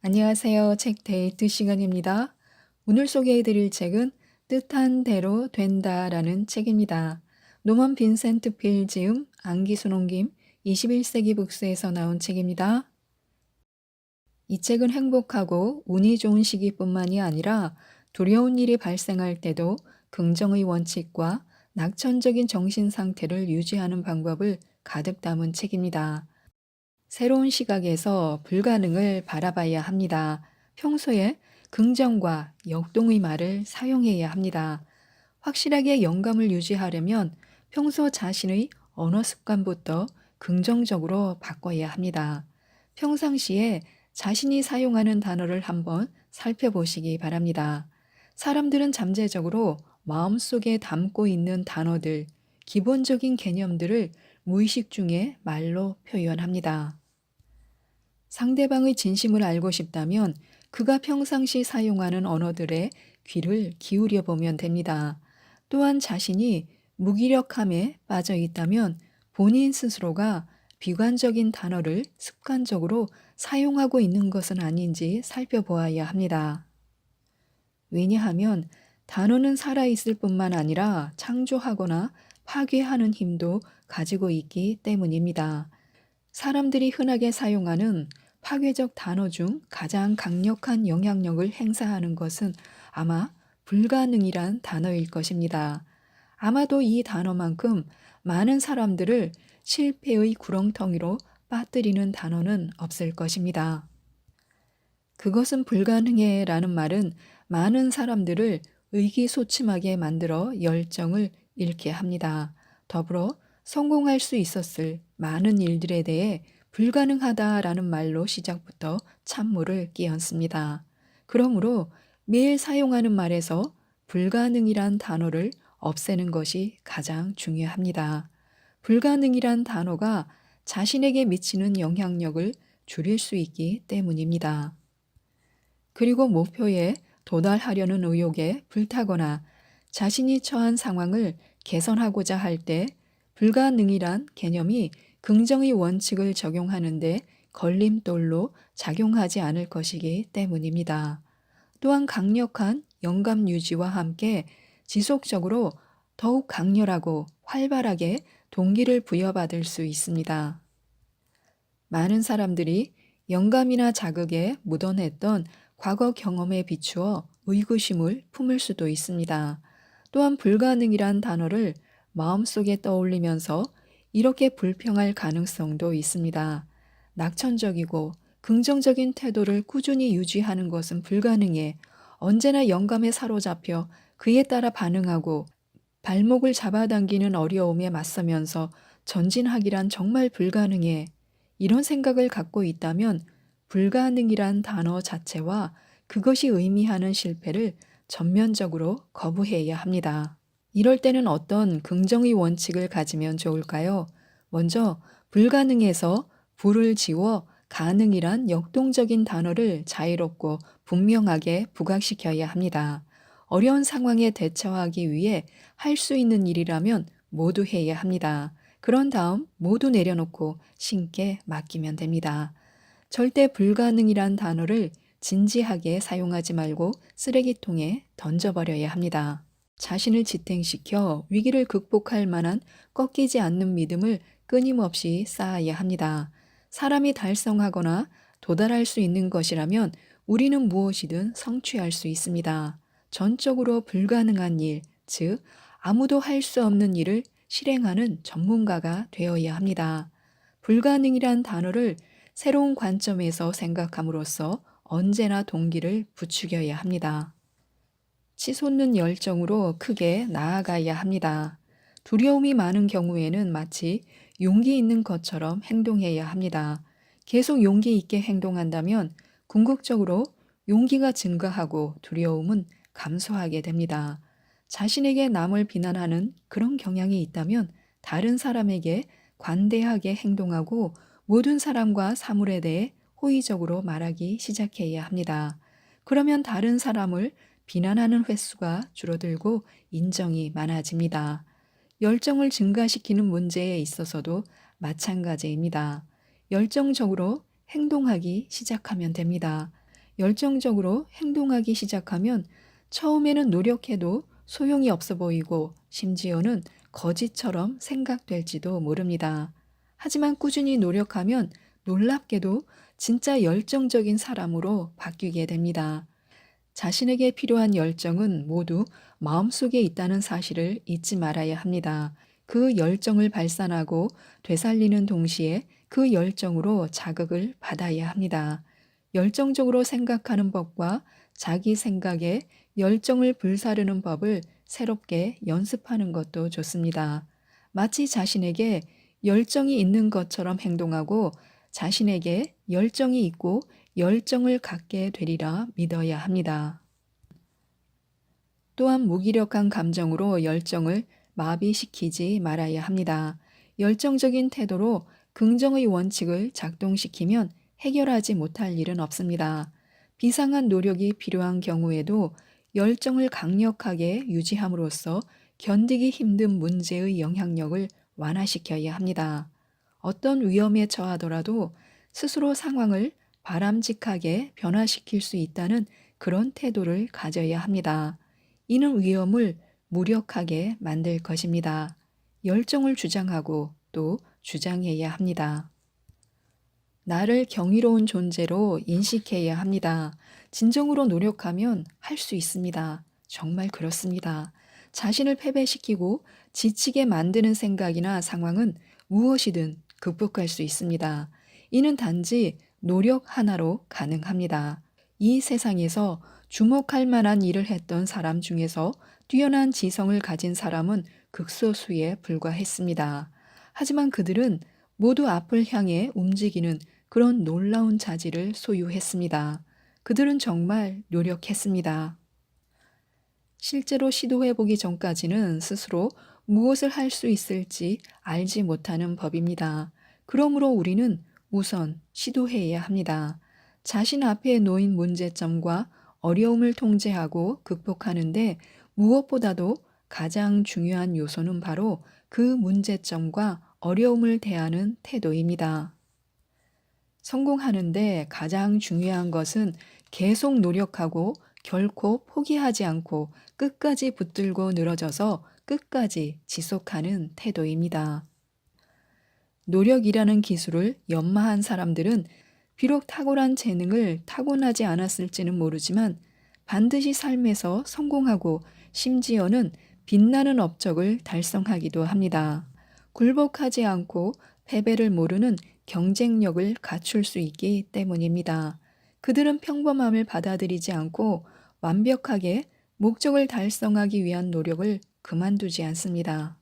안녕하세요. 책 데이트 시간입니다. 오늘 소개해 드릴 책은 뜻한 대로 된다라는 책입니다. 노먼 빈센트 필 지음, 안기순 옮김, 21세기 북스에서 나온 책입니다. 이 책은 행복하고 운이 좋은 시기뿐만이 아니라 두려운 일이 발생할 때도 긍정의 원칙과 낙천적인 정신 상태를 유지하는 방법을 가득 담은 책입니다. 새로운 시각에서 불가능을 바라봐야 합니다. 평소에 긍정과 역동의 말을 사용해야 합니다. 확실하게 영감을 유지하려면 평소 자신의 언어 습관부터 긍정적으로 바꿔야 합니다. 평상시에 자신이 사용하는 단어를 한번 살펴보시기 바랍니다. 사람들은 잠재적으로 마음속에 담고 있는 단어들, 기본적인 개념들을 무의식 중에 말로 표현합니다. 상대방의 진심을 알고 싶다면 그가 평상시 사용하는 언어들에 귀를 기울여 보면 됩니다. 또한 자신이 무기력함에 빠져 있다면 본인 스스로가 비관적인 단어를 습관적으로 사용하고 있는 것은 아닌지 살펴보아야 합니다. 왜냐하면 단어는 살아있을 뿐만 아니라 창조하거나 파괴하는 힘도 가지고 있기 때문입니다. 사람들이 흔하게 사용하는 파괴적 단어 중 가장 강력한 영향력을 행사하는 것은 아마 불가능이란 단어일 것입니다. 아마도 이 단어만큼 많은 사람들을 실패의 구렁텅이로 빠뜨리는 단어는 없을 것입니다. 그것은 불가능해 라는 말은 많은 사람들을 의기소침하게 만들어 열정을 잃게 합니다. 더불어 성공할 수 있었을 많은 일들에 대해 불가능하다라는 말로 시작부터 찬물을 끼얹습니다. 그러므로 매일 사용하는 말에서 불가능이란 단어를 없애는 것이 가장 중요합니다. 불가능이란 단어가 자신에게 미치는 영향력을 줄일 수 있기 때문입니다. 그리고 목표에 도달하려는 의욕에 불타거나 자신이 처한 상황을 개선하고자 할 때 불가능이란 개념이 긍정의 원칙을 적용하는데 걸림돌로 작용하지 않을 것이기 때문입니다. 또한 강력한 영감 유지와 함께 지속적으로 더욱 강렬하고 활발하게 동기를 부여받을 수 있습니다. 많은 사람들이 영감이나 자극에 묻어냈던 과거 경험에 비추어 의구심을 품을 수도 있습니다. 또한 불가능이란 단어를 마음속에 떠올리면서 이렇게 불평할 가능성도 있습니다. 낙천적이고 긍정적인 태도를 꾸준히 유지하는 것은 불가능해. 언제나 영감에 사로잡혀 그에 따라 반응하고 발목을 잡아당기는 어려움에 맞서면서 전진하기란 정말 불가능해. 이런 생각을 갖고 있다면 불가능이란 단어 자체와 그것이 의미하는 실패를 전면적으로 거부해야 합니다. 이럴 때는 어떤 긍정의 원칙을 가지면 좋을까요? 먼저 불가능에서 불을 지워 가능이란 역동적인 단어를 자유롭고 분명하게 부각시켜야 합니다. 어려운 상황에 대처하기 위해 할 수 있는 일이라면 모두 해야 합니다. 그런 다음 모두 내려놓고 신께 맡기면 됩니다. 절대 불가능이란 단어를 진지하게 사용하지 말고 쓰레기통에 던져버려야 합니다. 자신을 지탱시켜 위기를 극복할 만한 꺾이지 않는 믿음을 끊임없이 쌓아야 합니다. 사람이 달성하거나 도달할 수 있는 것이라면 우리는 무엇이든 성취할 수 있습니다. 전적으로 불가능한 일, 즉 아무도 할 수 없는 일을 실행하는 전문가가 되어야 합니다. 불가능이란 단어를 새로운 관점에서 생각함으로써 언제나 동기를 부추겨야 합니다. 치솟는 열정으로 크게 나아가야 합니다. 두려움이 많은 경우에는 마치 용기 있는 것처럼 행동해야 합니다. 계속 용기 있게 행동한다면 궁극적으로 용기가 증가하고 두려움은 감소하게 됩니다. 자신에게 남을 비난하는 그런 경향이 있다면 다른 사람에게 관대하게 행동하고 모든 사람과 사물에 대해 호의적으로 말하기 시작해야 합니다. 그러면 다른 사람을 비난하는 횟수가 줄어들고 인정이 많아집니다. 열정을 증가시키는 문제에 있어서도 마찬가지입니다. 열정적으로 행동하기 시작하면 됩니다. 열정적으로 행동하기 시작하면 처음에는 노력해도 소용이 없어 보이고 심지어는 거짓처럼 생각될지도 모릅니다. 하지만 꾸준히 노력하면 놀랍게도 진짜 열정적인 사람으로 바뀌게 됩니다. 자신에게 필요한 열정은 모두 마음속에 있다는 사실을 잊지 말아야 합니다. 그 열정을 발산하고 되살리는 동시에 그 열정으로 자극을 받아야 합니다. 열정적으로 생각하는 법과 자기 생각에 열정을 불사르는 법을 새롭게 연습하는 것도 좋습니다. 마치 자신에게 열정이 있는 것처럼 행동하고 자신에게 열정이 있고 열정을 갖게 되리라 믿어야 합니다. 또한 무기력한 감정으로 열정을 마비시키지 말아야 합니다. 열정적인 태도로 긍정의 원칙을 작동시키면 해결하지 못할 일은 없습니다. 비상한 노력이 필요한 경우에도 열정을 강력하게 유지함으로써 견디기 힘든 문제의 영향력을 완화시켜야 합니다. 어떤 위험에 처하더라도 스스로 상황을 바람직하게 변화시킬 수 있다는 그런 태도를 가져야 합니다. 이는 위험을 무력하게 만들 것입니다. 열정을 주장하고 또 주장해야 합니다. 나를 경이로운 존재로 인식해야 합니다. 진정으로 노력하면 할 수 있습니다. 정말 그렇습니다. 자신을 패배시키고 지치게 만드는 생각이나 상황은 무엇이든 극복할 수 있습니다. 이는 단지 노력 하나로 가능합니다. 이 세상에서 주목할 만한 일을 했던 사람 중에서 뛰어난 지성을 가진 사람은 극소수에 불과했습니다. 하지만 그들은 모두 앞을 향해 움직이는 그런 놀라운 자질을 소유했습니다. 그들은 정말 노력했습니다. 실제로 시도해 보기 전까지는 스스로 무엇을 할 수 있을지 알지 못하는 법입니다. 그러므로 우리는 우선 시도해야 합니다. 자신 앞에 놓인 문제점과 어려움을 통제하고 극복하는데 무엇보다도 가장 중요한 요소는 바로 그 문제점과 어려움을 대하는 태도입니다. 성공하는데 가장 중요한 것은 계속 노력하고 결코 포기하지 않고 끝까지 붙들고 늘어져서 끝까지 지속하는 태도입니다. 노력이라는 기술을 연마한 사람들은 비록 탁월한 재능을 타고나지 않았을지는 모르지만 반드시 삶에서 성공하고 심지어는 빛나는 업적을 달성하기도 합니다. 굴복하지 않고 패배를 모르는 경쟁력을 갖출 수 있기 때문입니다. 그들은 평범함을 받아들이지 않고 완벽하게 목적을 달성하기 위한 노력을 그만두지 않습니다.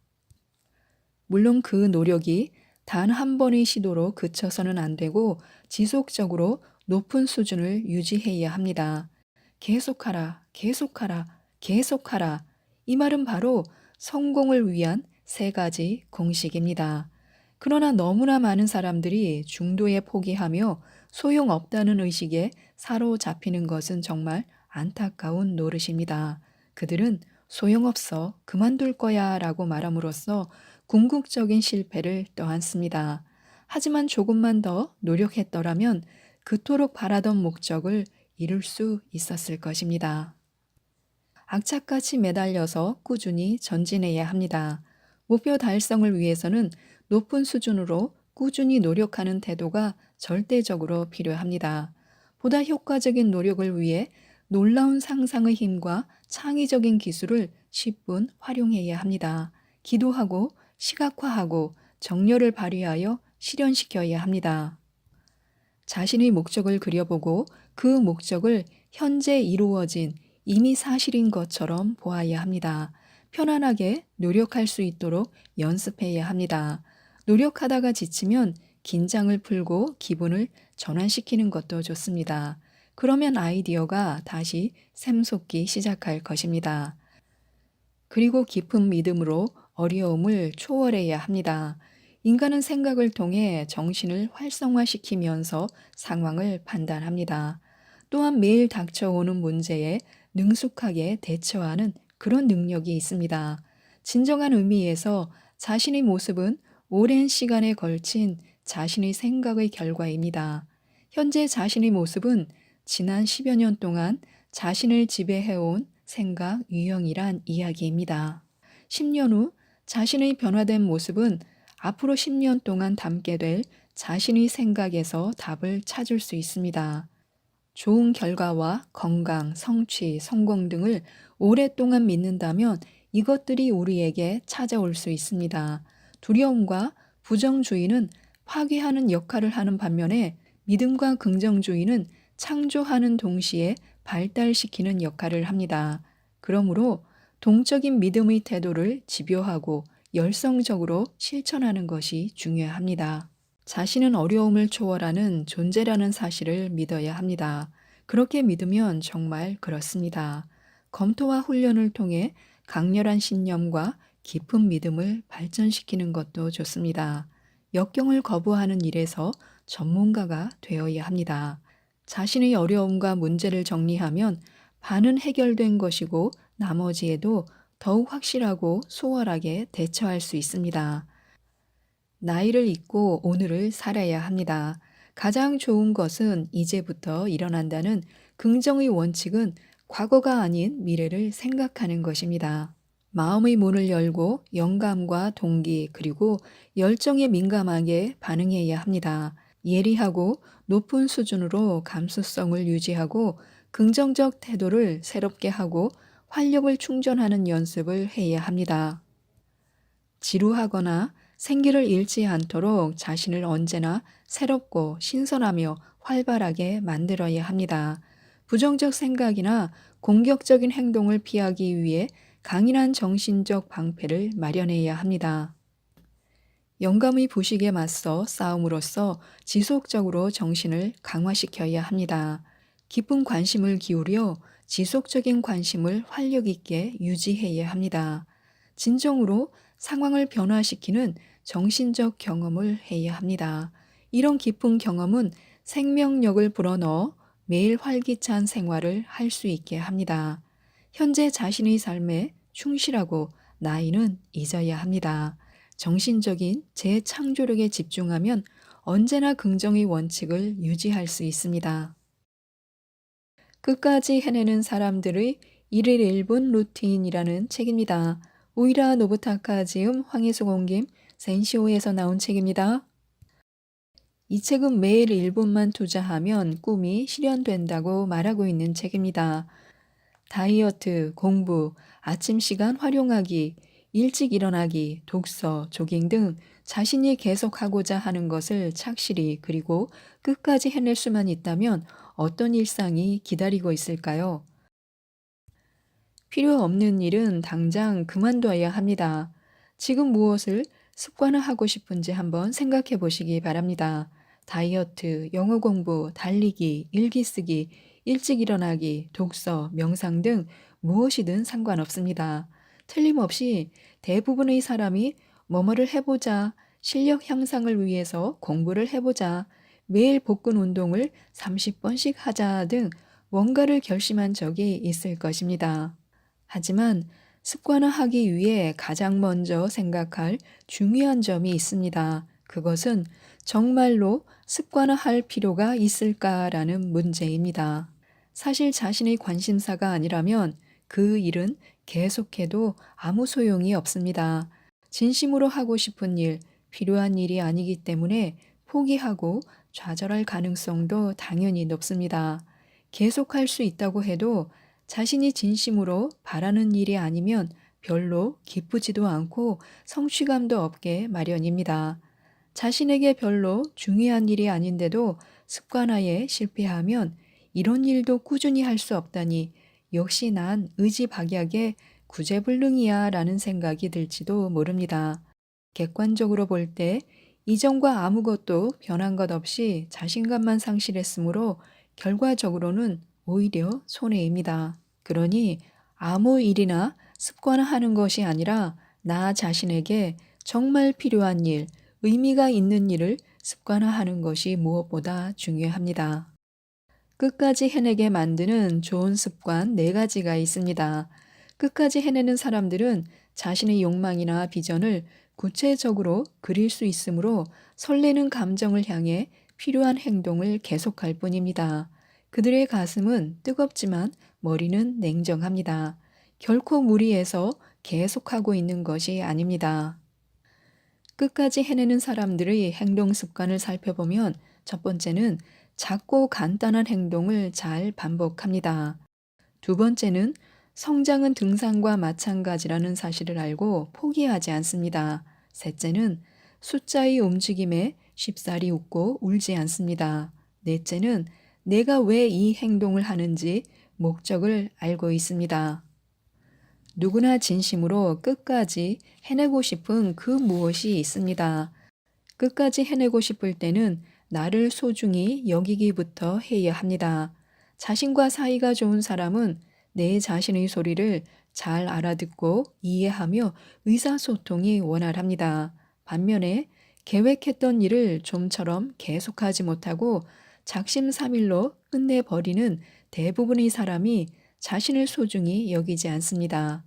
물론 그 노력이 단 한 번의 시도로 그쳐서는 안 되고 지속적으로 높은 수준을 유지해야 합니다. 계속하라, 계속하라, 계속하라. 이 말은 바로 성공을 위한 세 가지 공식입니다. 그러나 너무나 많은 사람들이 중도에 포기하며 소용없다는 의식에 사로잡히는 것은 정말 안타까운 노릇입니다. 그들은 소용없어, 그만둘 거야 라고 말함으로써 궁극적인 실패를 떠안습니다. 하지만 조금만 더 노력했더라면 그토록 바라던 목적을 이룰 수 있었을 것입니다. 악착같이 매달려서 꾸준히 전진해야 합니다. 목표 달성을 위해서는 높은 수준으로 꾸준히 노력하는 태도가 절대적으로 필요합니다. 보다 효과적인 노력을 위해 놀라운 상상의 힘과 창의적인 기술을 10분 활용해야 합니다. 기도하고 시각화하고 정열을 발휘하여 실현시켜야 합니다. 자신의 목적을 그려보고 그 목적을 현재 이루어진 이미 사실인 것처럼 보아야 합니다. 편안하게 노력할 수 있도록 연습해야 합니다. 노력하다가 지치면 긴장을 풀고 기분을 전환시키는 것도 좋습니다. 그러면 아이디어가 다시 샘솟기 시작할 것입니다. 그리고 깊은 믿음으로 어려움을 초월해야 합니다. 인간은 생각을 통해 정신을 활성화시키면서 상황을 판단합니다. 또한 매일 닥쳐오는 문제에 능숙하게 대처하는 그런 능력이 있습니다. 진정한 의미에서 자신의 모습은 오랜 시간에 걸친 자신의 생각의 결과입니다. 현재 자신의 모습은 지난 10여 년 동안 자신을 지배해온 생각 유형이란 이야기입니다. 10년 후 자신의 변화된 모습은 앞으로 10년 동안 담게 될 자신의 생각에서 답을 찾을 수 있습니다. 좋은 결과와 건강, 성취, 성공 등을 오랫동안 믿는다면 이것들이 우리에게 찾아올 수 있습니다. 두려움과 부정주의는 파괴하는 역할을 하는 반면에 믿음과 긍정주의는 창조하는 동시에 발달시키는 역할을 합니다. 그러므로 동적인 믿음의 태도를 집요하고 열성적으로 실천하는 것이 중요합니다. 자신은 어려움을 초월하는 존재라는 사실을 믿어야 합니다. 그렇게 믿으면 정말 그렇습니다. 검토와 훈련을 통해 강렬한 신념과 깊은 믿음을 발전시키는 것도 좋습니다. 역경을 거부하는 일에서 전문가가 되어야 합니다. 자신의 어려움과 문제를 정리하면 반은 해결된 것이고 나머지에도 더욱 확실하고 수월하게 대처할 수 있습니다. 나이를 잊고 오늘을 살아야 합니다. 가장 좋은 것은 이제부터 일어난다는 긍정의 원칙은 과거가 아닌 미래를 생각하는 것입니다. 마음의 문을 열고 영감과 동기 그리고 열정에 민감하게 반응해야 합니다. 예리하고 높은 수준으로 감수성을 유지하고 긍정적 태도를 새롭게 하고 활력을 충전하는 연습을 해야 합니다. 지루하거나 생기를 잃지 않도록 자신을 언제나 새롭고 신선하며 활발하게 만들어야 합니다. 부정적 생각이나 공격적인 행동을 피하기 위해 강인한 정신적 방패를 마련해야 합니다. 영감의 부식에 맞서 싸움으로써 지속적으로 정신을 강화시켜야 합니다. 깊은 관심을 기울여 지속적인 관심을 활력 있게 유지해야 합니다. 진정으로 상황을 변화시키는 정신적 경험을 해야 합니다. 이런 깊은 경험은 생명력을 불어넣어 매일 활기찬 생활을 할 수 있게 합니다. 현재 자신의 삶에 충실하고 나이는 잊어야 합니다. 정신적인 재창조력에 집중하면 언제나 긍정의 원칙을 유지할 수 있습니다. 끝까지 해내는 사람들의 1일 1분 루틴이라는 책입니다. 오이라 노부타카 지음 황희숙 옮김 센시오에서 나온 책입니다. 이 책은 매일 1분만 투자하면 꿈이 실현된다고 말하고 있는 책입니다. 다이어트, 공부, 아침 시간 활용하기, 일찍 일어나기, 독서, 조깅 등 자신이 계속하고자 하는 것을 착실히 그리고 끝까지 해낼 수만 있다면 어떤 일상이 기다리고 있을까요? 필요 없는 일은 당장 그만둬야 합니다. 지금 무엇을 습관화하고 싶은지 한번 생각해 보시기 바랍니다. 다이어트, 영어 공부, 달리기, 일기 쓰기, 일찍 일어나기, 독서, 명상 등 무엇이든 상관없습니다. 틀림없이 대부분의 사람이 뭐뭐를 해보자, 실력 향상을 위해서 공부를 해보자, 매일 복근 운동을 30번씩 하자 등 뭔가를 결심한 적이 있을 것입니다. 하지만 습관화하기 위해 가장 먼저 생각할 중요한 점이 있습니다. 그것은 정말로 습관화할 필요가 있을까라는 문제입니다. 사실 자신의 관심사가 아니라면 그 일은 계속해도 아무 소용이 없습니다. 진심으로 하고 싶은 일, 필요한 일이 아니기 때문에 포기하고 좌절할 가능성도 당연히 높습니다. 계속할 수 있다고 해도 자신이 진심으로 바라는 일이 아니면 별로 기쁘지도 않고 성취감도 없게 마련입니다. 자신에게 별로 중요한 일이 아닌데도 습관화에 실패하면 이런 일도 꾸준히 할 수 없다니 역시 난 의지박약의 구제불능이야 라는 생각이 들지도 모릅니다. 객관적으로 볼 때 이전과 아무것도 변한 것 없이 자신감만 상실했으므로 결과적으로는 오히려 손해입니다. 그러니 아무 일이나 습관화하는 것이 아니라 나 자신에게 정말 필요한 일, 의미가 있는 일을 습관화하는 것이 무엇보다 중요합니다. 끝까지 해내게 만드는 좋은 습관 4가지가 있습니다. 끝까지 해내는 사람들은 자신의 욕망이나 비전을 구체적으로 그릴 수 있으므로 설레는 감정을 향해 필요한 행동을 계속할 뿐입니다. 그들의 가슴은 뜨겁지만 머리는 냉정합니다. 결코 무리해서 계속하고 있는 것이 아닙니다. 끝까지 해내는 사람들의 행동 습관을 살펴보면 첫 번째는 작고 간단한 행동을 잘 반복합니다. 두 번째는 성장은 등산과 마찬가지라는 사실을 알고 포기하지 않습니다. 셋째는 숫자의 움직임에 쉽사리 웃고 울지 않습니다. 넷째는 내가 왜 이 행동을 하는지 목적을 알고 있습니다. 누구나 진심으로 끝까지 해내고 싶은 그 무엇이 있습니다. 끝까지 해내고 싶을 때는 나를 소중히 여기기부터 해야 합니다. 자신과 사이가 좋은 사람은 내 자신의 소리를 잘 알아듣고 이해하며 의사소통이 원활합니다. 반면에 계획했던 일을 좀처럼 계속하지 못하고 작심삼일로 끝내버리는 대부분의 사람이 자신을 소중히 여기지 않습니다.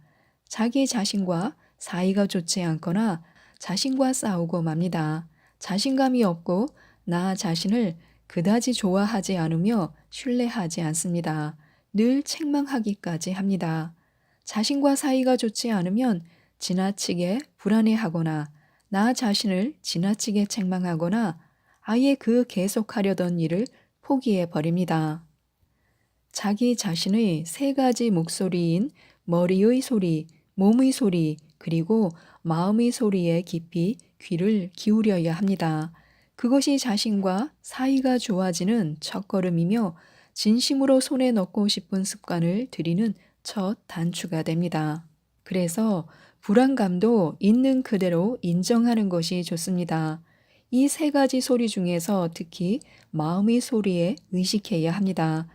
자기 자신과 사이가 좋지 않거나 자신과 싸우고 맙니다. 자신감이 없고 나 자신을 그다지 좋아하지 않으며 신뢰하지 않습니다. 늘 책망하기까지 합니다. 자신과 사이가 좋지 않으면 지나치게 불안해하거나 나 자신을 지나치게 책망하거나 아예 그 계속하려던 일을 포기해 버립니다. 자기 자신의 세 가지 목소리인 머리의 소리, 몸의 소리, 그리고 마음의 소리에 깊이 귀를 기울여야 합니다. 그것이 자신과 사이가 좋아지는 첫걸음이며 진심으로 손에 넣고 싶은 습관을 들이는 첫 단추가 됩니다. 그래서 불안감도 있는 그대로 인정하는 것이 좋습니다. 이 세 가지 소리 중에서 특히 마음의 소리에 의식해야 합니다.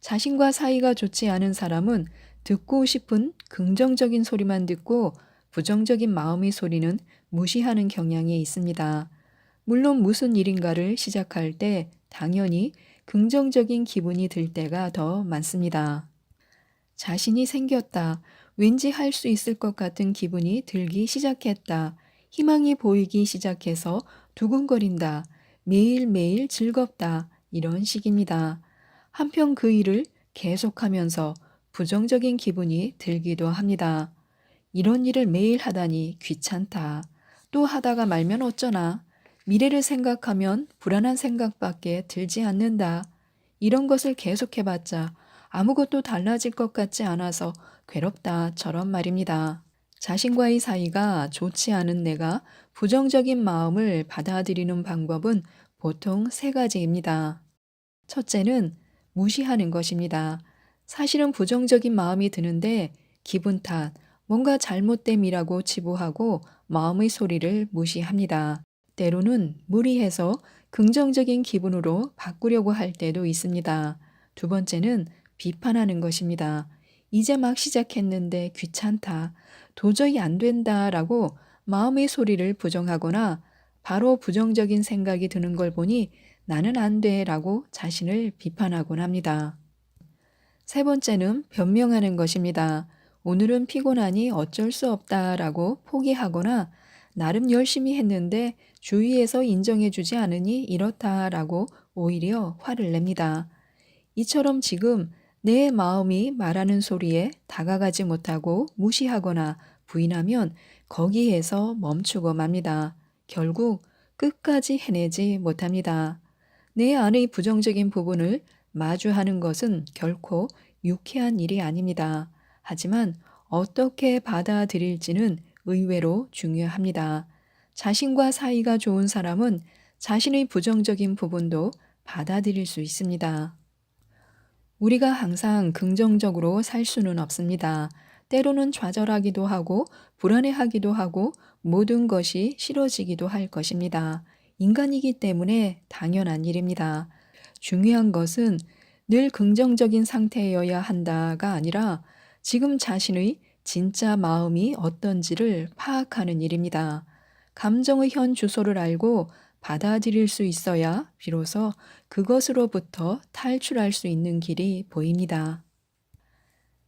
자신과 사이가 좋지 않은 사람은 듣고 싶은 긍정적인 소리만 듣고 부정적인 마음의 소리는 무시하는 경향이 있습니다. 물론 무슨 일인가를 시작할 때 당연히 긍정적인 기분이 들 때가 더 많습니다. 자신이 생겼다. 왠지 할 수 있을 것 같은 기분이 들기 시작했다. 희망이 보이기 시작해서 두근거린다. 매일매일 즐겁다. 이런 식입니다. 한편 그 일을 계속하면서 부정적인 기분이 들기도 합니다. 이런 일을 매일 하다니 귀찮다. 또 하다가 말면 어쩌나. 미래를 생각하면 불안한 생각밖에 들지 않는다. 이런 것을 계속해봤자 아무것도 달라질 것 같지 않아서 괴롭다처럼 말입니다. 자신과의 사이가 좋지 않은 내가 부정적인 마음을 받아들이는 방법은 보통 세 가지입니다. 첫째는 무시하는 것입니다. 사실은 부정적인 마음이 드는데 기분 탓, 뭔가 잘못됨이라고 치부하고 마음의 소리를 무시합니다. 때로는 무리해서 긍정적인 기분으로 바꾸려고 할 때도 있습니다. 두 번째는 비판하는 것입니다. 이제 막 시작했는데 귀찮다, 도저히 안 된다라고 마음의 소리를 부정하거나 바로 부정적인 생각이 드는 걸 보니 나는 안 돼라고 자신을 비판하곤 합니다. 세 번째는 변명하는 것입니다. 오늘은 피곤하니 어쩔 수 없다라고 포기하거나 나름 열심히 했는데 주위에서 인정해주지 않으니 이렇다라고 오히려 화를 냅니다. 이처럼 지금 내 마음이 말하는 소리에 다가가지 못하고 무시하거나 부인하면 거기에서 멈추고 맙니다. 결국 끝까지 해내지 못합니다. 내 안의 부정적인 부분을 마주하는 것은 결코 유쾌한 일이 아닙니다. 하지만 어떻게 받아들일지는 의외로 중요합니다. 자신과 사이가 좋은 사람은 자신의 부정적인 부분도 받아들일 수 있습니다. 우리가 항상 긍정적으로 살 수는 없습니다. 때로는 좌절하기도 하고 불안해하기도 하고 모든 것이 싫어지기도 할 것입니다. 인간이기 때문에 당연한 일입니다. 중요한 것은 늘 긍정적인 상태여야 한다가 아니라 지금 자신의 진짜 마음이 어떤지를 파악하는 일입니다. 감정의 현 주소를 알고 받아들일 수 있어야 비로소 그것으로부터 탈출할 수 있는 길이 보입니다.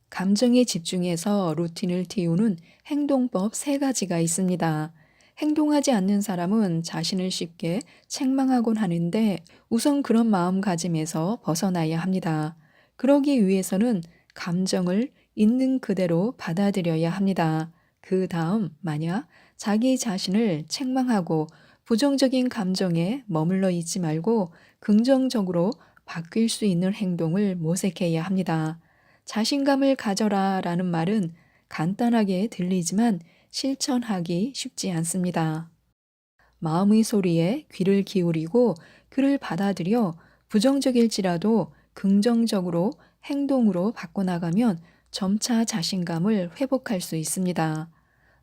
감정에 집중해서 루틴을 틔우는 행동법 세 가지가 있습니다. 행동하지 않는 사람은 자신을 쉽게 책망하곤 하는데 우선 그런 마음가짐에서 벗어나야 합니다. 그러기 위해서는 감정을 있는 그대로 받아들여야 합니다. 그 다음, 만약 자기 자신을 책망하고 부정적인 감정에 머물러 있지 말고 긍정적으로 바뀔 수 있는 행동을 모색해야 합니다. 자신감을 가져라 라는 말은 간단하게 들리지만 실천하기 쉽지 않습니다. 마음의 소리에 귀를 기울이고 그를 받아들여 부정적일지라도 긍정적으로 행동으로 바꿔나가면 점차 자신감을 회복할 수 있습니다.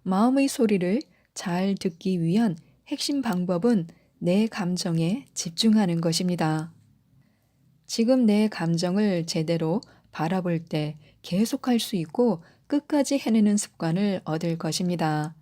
마음의 소리를 잘 듣기 위한 핵심 방법은 내 감정에 집중하는 것입니다. 지금 내 감정을 제대로 바라볼 때 계속할 수 있고 끝까지 해내는 습관을 얻을 것입니다.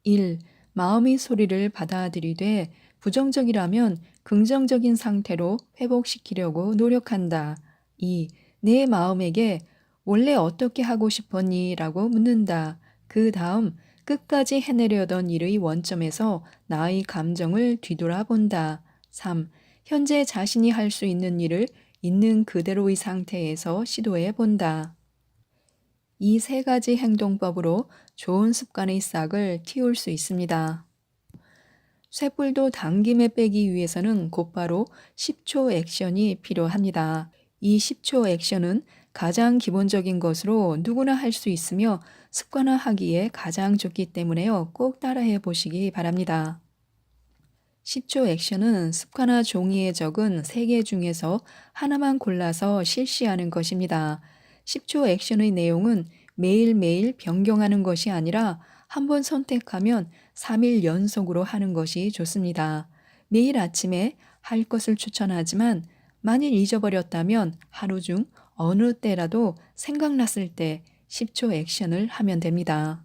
1. 마음의 소리를 받아들이되 부정적이라면 긍정적인 상태로 회복시키려고 노력한다. 2. 내 마음에게 원래 어떻게 하고 싶었니? 라고 묻는다. 그 다음 끝까지 해내려던 일의 원점에서 나의 감정을 뒤돌아본다. 3. 현재 자신이 할 수 있는 일을 있는 그대로의 상태에서 시도해 본다. 이 세 가지 행동법으로 좋은 습관의 싹을 틔울 수 있습니다. 쇳불도 당김에 빼기 위해서는 곧바로 10초 액션이 필요합니다. 이 10초 액션은 가장 기본적인 것으로 누구나 할 수 있으며 습관화하기에 가장 좋기 때문에요. 꼭 따라해 보시기 바랍니다. 10초 액션은 습관화 종이에 적은 3개 중에서 하나만 골라서 실시하는 것입니다. 10초 액션의 내용은 매일매일 변경하는 것이 아니라 한 번 선택하면 3일 연속으로 하는 것이 좋습니다. 매일 아침에 할 것을 추천하지만 만일 잊어버렸다면 하루 중 어느 때라도 생각났을 때 10초 액션을 하면 됩니다.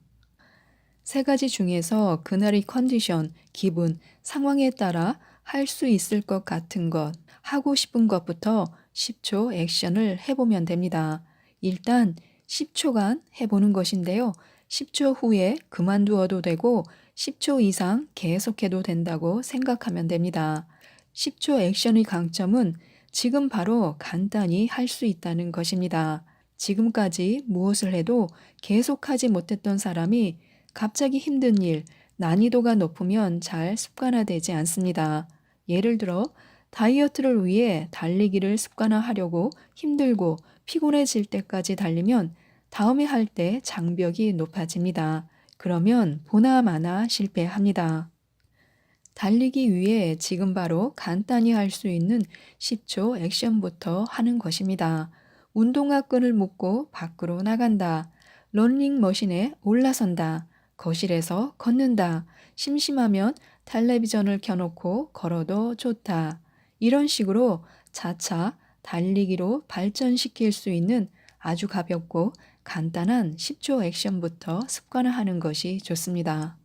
세 가지 중에서 그날의 컨디션, 기분, 상황에 따라 할 수 있을 것 같은 것, 하고 싶은 것부터 10초 액션을 해보면 됩니다. 일단 10초간 해보는 것인데요. 10초 후에 그만두어도 되고 10초 이상 계속해도 된다고 생각하면 됩니다. 10초 액션의 강점은 지금 바로 간단히 할 수 있다는 것입니다. 지금까지 무엇을 해도 계속하지 못했던 사람이 갑자기 힘든 일, 난이도가 높으면 잘 습관화되지 않습니다. 예를 들어 다이어트를 위해 달리기를 습관화하려고 힘들고 피곤해질 때까지 달리면 다음에 할 때 장벽이 높아집니다. 그러면 보나마나 실패합니다. 달리기 위해 지금 바로 간단히 할 수 있는 10초 액션부터 하는 것입니다. 운동화 끈을 묶고 밖으로 나간다. 러닝머신에 올라선다. 거실에서 걷는다. 심심하면 텔레비전을 켜놓고 걸어도 좋다. 이런 식으로 차차 달리기로 발전시킬 수 있는 아주 가볍고 간단한 10초 액션부터 습관화하는 것이 좋습니다.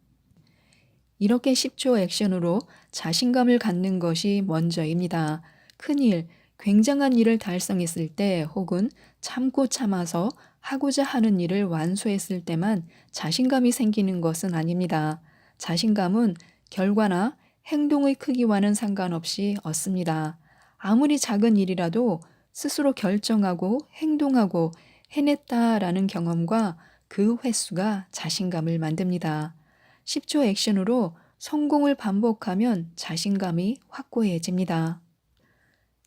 이렇게 10초 액션으로 자신감을 갖는 것이 먼저입니다. 큰일, 굉장한 일을 달성했을 때 혹은 참고 참아서 하고자 하는 일을 완수했을 때만 자신감이 생기는 것은 아닙니다. 자신감은 결과나 행동의 크기와는 상관없이 얻습니다. 아무리 작은 일이라도 스스로 결정하고 행동하고 해냈다라는 경험과 그 횟수가 자신감을 만듭니다. 10초 액션으로 성공을 반복하면 자신감이 확고해집니다.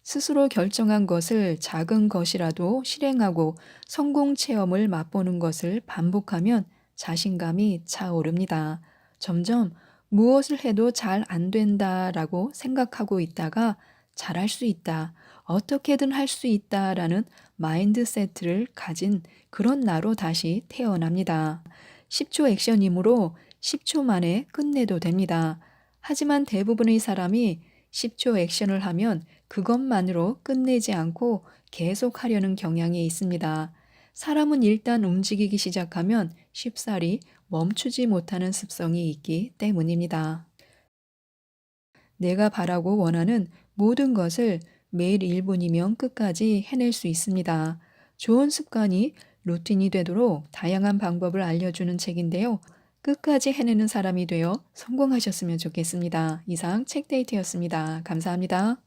스스로 결정한 것을 작은 것이라도 실행하고 성공 체험을 맛보는 것을 반복하면 자신감이 차오릅니다. 점점 무엇을 해도 잘 안 된다라고 생각하고 있다가 잘할 수 있다, 어떻게든 할 수 있다라는 마인드세트를 가진 그런 나로 다시 태어납니다. 10초 액션이므로 10초 만에 끝내도 됩니다. 하지만 대부분의 사람이 10초 액션을 하면 그것만으로 끝내지 않고 계속 하려는 경향이 있습니다. 사람은 일단 움직이기 시작하면 쉽사리 멈추지 못하는 습성이 있기 때문입니다. 내가 바라고 원하는 모든 것을 매일 1분이면 끝까지 해낼 수 있습니다. 좋은 습관이 루틴이 되도록 다양한 방법을 알려주는 책인데요. 끝까지 해내는 사람이 되어 성공하셨으면 좋겠습니다. 이상 책데이트였습니다. 감사합니다.